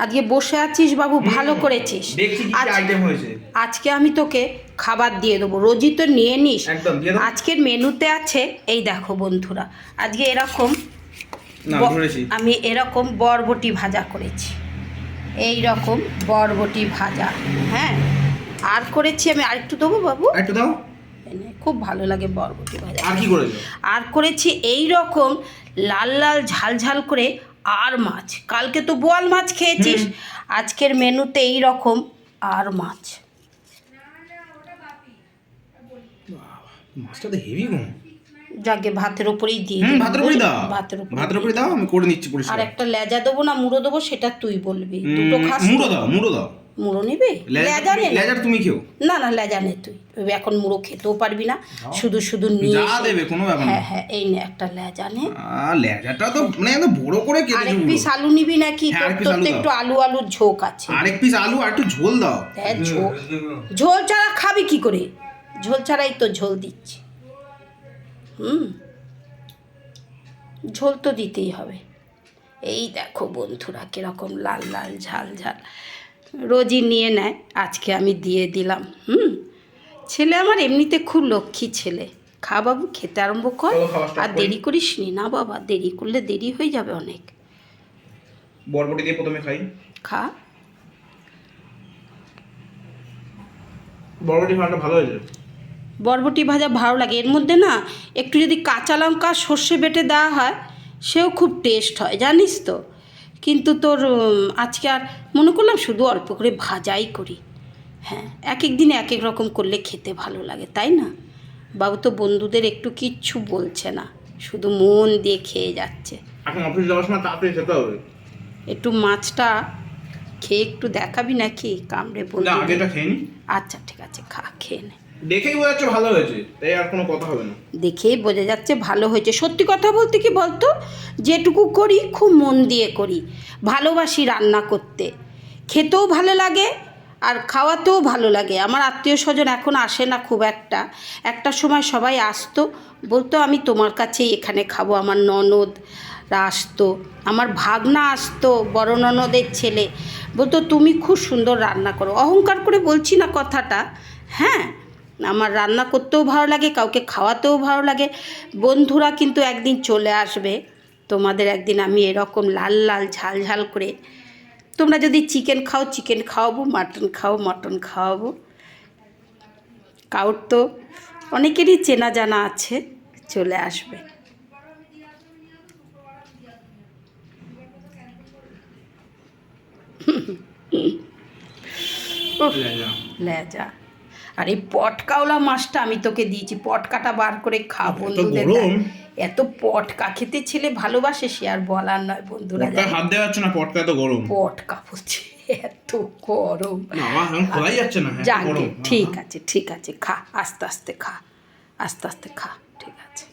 আজকে বসে আছিস বাবু, ভালো করেছিস। আজকে আমি তোকে খাবার দিয়ে দেবো, রোজই তো নিয়ে নিস। আজকের মেনুতে আছে এই দেখো বন্ধুরা, আজকে এরকম আমি এরকম বরবটি ভাজা করেছি, এই রকম বরবটি ভাজা। হ্যাঁ, আর করেছি আমি আরেকটু দেবো বাবু, একটু দাও, খুব ভালো লাগে বরবটি ভাজা। আর কি করেছো? আর করেছি এই রকম লাল লাল ঝাল ঝাল করে আর মাছ। কালকে তো বোয়াল মাছ খেয়েছিস, আজকের মেনুতে এই রকম আর মাছ। মাছটা তো হেভি গো। যাকে ভাতের উপরেই দিয়ে ভাতের উপরে দাও, ভাতের উপরে দাও, আমি করে নিচ্ছি পরিষ্কার। আর একটা লেজা দেবো না মুড়ো দেবো সেটা তুই বলবি। দুটো খাস? মুড়ো দাও, মুড়ো দাও। মুড়ো নিবি? লেজা নে, লেজা তুমি খেও না না লেজা নে তুই, এখন মুড়ো খেতেও পারবি না, শুধু শুধু নিয়ে যা দেবে কোনো ব্যাপার না। হ্যাঁ হ্যাঁ, এই নে একটা লেজা নে। লেজাটা তো মানে এত বড় করে কেটে আরেক পিস আলু নিবি নাকি? তোর তো একটু আলু আলুর ঝোক আছে। আরেক পিস আলু আর একটু ঝোল দাও। হ্যাঁ, ঝোল ছাড়া খাবি কি করে? ঝোল ছাড়াই তো ঝোল দিচ্ছি। ঝোল তো দিতেই হবে। এই দেখো বন্ধুরা কিরকম লাল লাল ঝাল ঝাল, রোজই নিয়ে নেয়, আজকে আমি দিয়ে দিলাম। ছেলে আমার এমনিতে খুব লক্ষ্মী ছেলে। খা বাবু, খেতে আরম্ভ কর, আর দেরি করিস নি না বাবা, দেরি করলে দেরি হয়ে যাবে অনেক। বরবটি দিয়ে প্রথমে খাই। খা। বরবটি ভাজাটা ভালো হয়েছে। বরবটি ভাজা ভালো লাগে, এর মধ্যে না একটু যদি কাঁচা লঙ্কা সর্ষে বেটে দেওয়া হয় সেও খুব টেস্ট হয়, জানিস তো। কিন্তু তোর আজকে আর মনে করলাম শুধু অল্প করে ভাজাই করি। হ্যাঁ, এক এক দিন এক এক রকম করলে খেতে ভালো লাগে, তাই না? বাবু তো বন্ধুদের একটু কিচ্ছু বলছে না, শুধু মন দিয়ে খেয়ে যাচ্ছে। এখন অফিস যাওয়ার সময় তাড়াতাড়ি খেতে হবে। একটু মাছটা খেয়ে একটু দেখাবি নাকি কামড়ে বলবি? আগেটা খেয়ে নি। আচ্ছা ঠিক আছে, খা, খেয়ে নে। দেখেই বোঝা যাচ্ছে ভালো হয়েছে, তাই আর কোনো কথা হবে না। দেখেই বোঝা যাচ্ছে ভালো হয়েছে। সত্যি কথা বলতে কি বলতো, যেটুকু করি খুব মন দিয়ে করি, ভালোবাসি রান্না করতে, খেতেও ভালো লাগে আর খাওয়াতেও ভালো লাগে। আমার আত্মীয় স্বজন এখন আসে না খুব একটা সময় সবাই আসতো, বলতো আমি তোমার কাছেই এখানে খাবো। আমার ননদরা আসতো, আমার ভাগনা আসতো, বড় ননদের ছেলে, বলতো তুমি খুব সুন্দর রান্না করো। অহংকার করে বলছি না কথাটা, হ্যাঁ, আমার রান্না করতেও ভালো লাগে, কাউকে খাওয়াতেও ভালো লাগে। বন্ধুরা কিন্তু একদিন চলে আসবে, তোমাদের একদিন আমি এরকম লাল লাল ঝাল ঝাল করে, তোমরা যদি চিকেন খাও চিকেন খাওয়াবো, মাটন খাও মটন খাওয়াবো। কাউর তো অনেকেরই চেনা জানা আছে, চলে আসবে। লেজা। আর এই পটকাওলা মাছটা আমি তোকে দিয়েছি, পটকাটা বার করে খা বন্ধুদের। এত পটকা খেতে ছেলে ভালোবাসে, সে আর বলার নয় বন্ধুরা। হাত দেওয়া যাচ্ছে না, পটকা তো গরম। পটকা বলছে এত গরম, খোলাই যাচ্ছে না। যাকে ঠিক আছে ঠিক আছে, খা আস্তে আস্তে খা, আস্তে আস্তে খা, ঠিক আছে।